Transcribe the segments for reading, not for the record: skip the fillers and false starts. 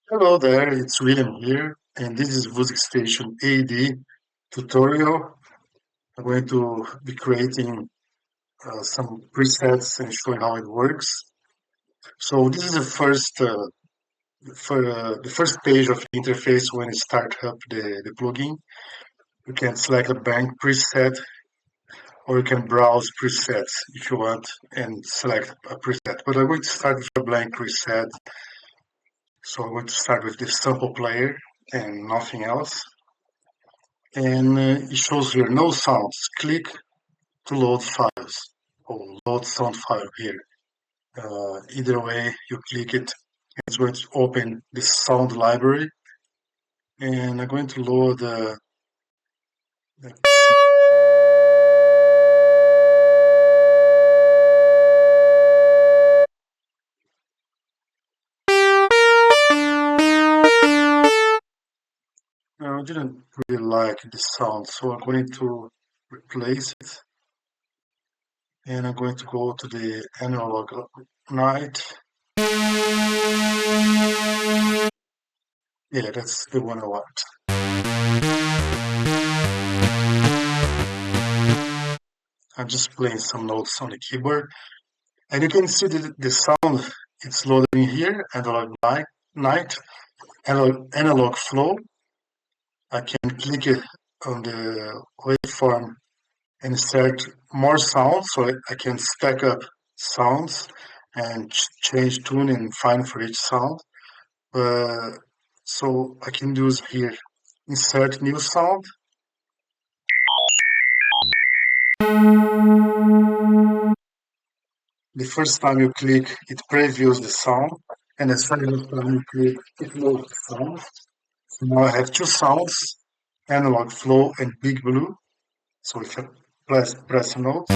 Hello there, it's William here, and this is Wusik Station AD tutorial. I'm going to be creating some presets and showing how it works. So this is the first page of the interface when you start up the plugin. You can select a blank preset, or you can browse presets if you want and select a preset. But I'm going to start with a blank preset. So I'm going to start with the sample player and nothing else. And it shows here no sounds. Click to load files or load sound file here. Either way you click it, it's going to open the sound library, and I'm going to load I didn't really like the sound, so I'm going to replace it, and I'm going to go to the analog night. Yeah, that's the one I want. I'm just playing some notes on the keyboard, and you can see the sound it's loading here, analog night, analog flow. I can click it on the waveform and insert more sounds, so I can stack up sounds and change tune and find for each sound. Uh, so I can use here, insert new sound. The first time you click, it previews the sound, and the second time you click, it loads the sound. So now I have two sounds, analog flow and big blue. So if I press a note,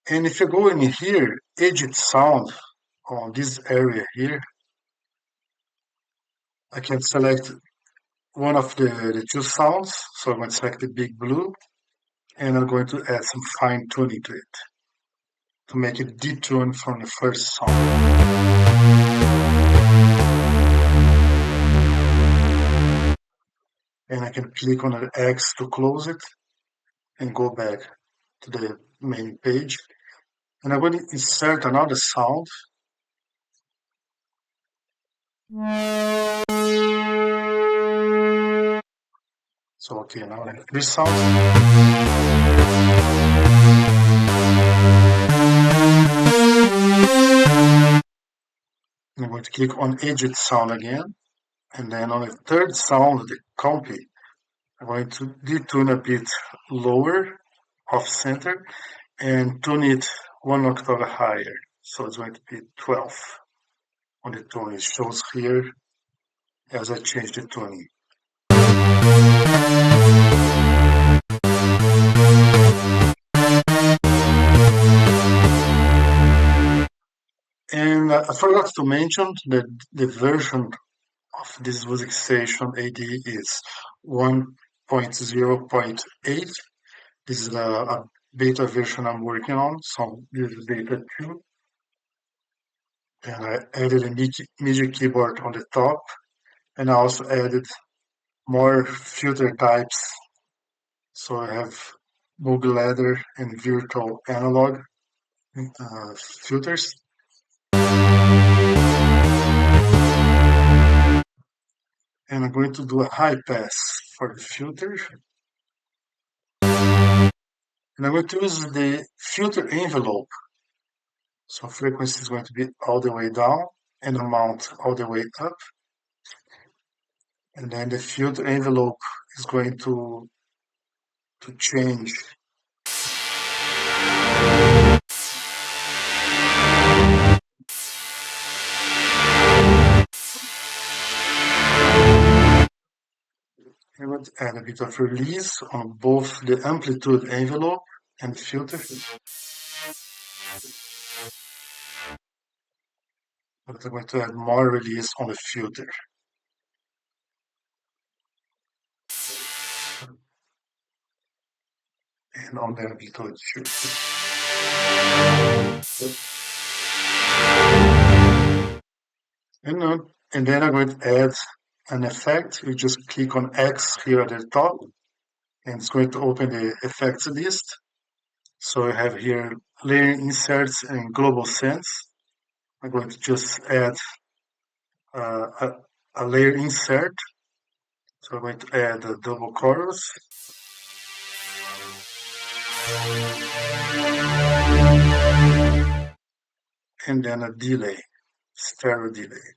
and if you go in here, edit sound on this area here, I can select one of the two sounds. So I'm going to select the big blue, and I'm going to add some fine tuning to it to make it detune from the first sound. And I can click on the X to close it and go back to the main page. And I'm going to insert another sound. So okay, now I have three sounds. I'm going to click on Edit Sound again, and then on the third sound, the compy, I'm going to detune a bit lower off center and tune it one octave higher. So it's going to be 12 on the tone. It shows here as I change the tuning. And I forgot to mention that the version of this Wusik Station AD is 1.0.8. This is a beta version I'm working on, so this is beta 2. And I added a MIDI keyboard on the top, and I also added more filter types. So I have Google ladder and virtual analog filters. And I'm going to do a high pass for the filter. And I'm going to use the filter envelope. So frequency is going to be all the way down and amount all the way up. And then the filter envelope is going to change. I'm going to add a bit of release on both the amplitude envelope and filter. But I'm going to add more release on the filter. And on the amplitude filter. And then I'm going to add an effect. You just click on X here at the top, and it's going to open the effects list. So I have here layer inserts and global sense. I'm going to just add a layer insert. So I'm going to add a double chorus and then a delay, stereo delay.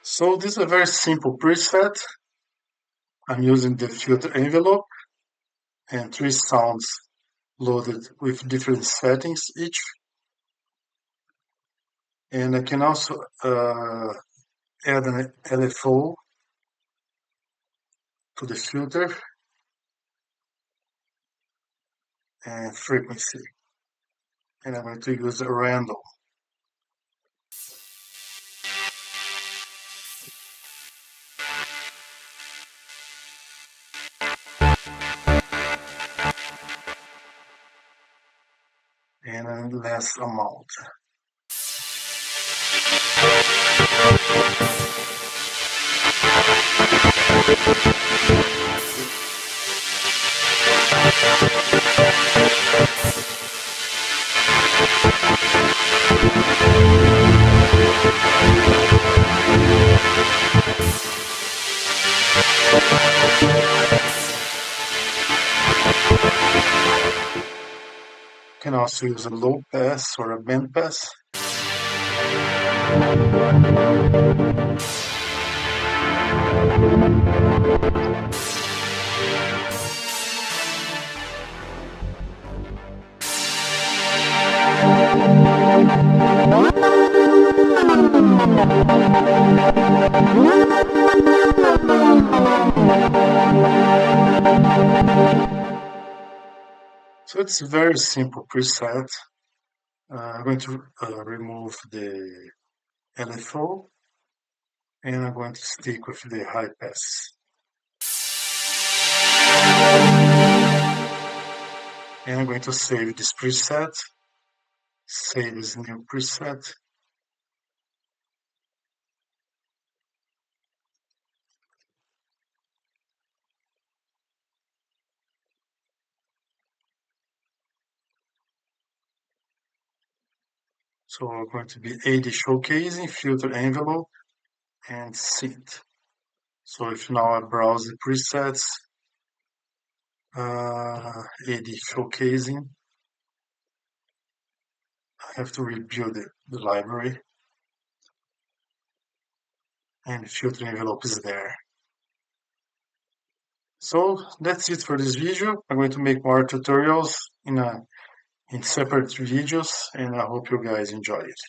So this is a very simple preset. I'm using the filter envelope and 3 sounds loaded with different settings each. And I can also add an LFO to the filter and frequency. And I'm going to use a random. And a less amount. You can also use a low pass or a band pass. So it's a very simple preset. I'm going to remove the LFO and I'm going to stick with the high pass. And I'm going to save this preset, save this new preset. So we're going to be AD showcasing, filter envelope, and synth. So if now I browse the presets, AD showcasing, I have to rebuild the library, and the filter envelope is there. So that's it for this video. I'm going to make more tutorials in separate videos, and I hope you guys enjoy it.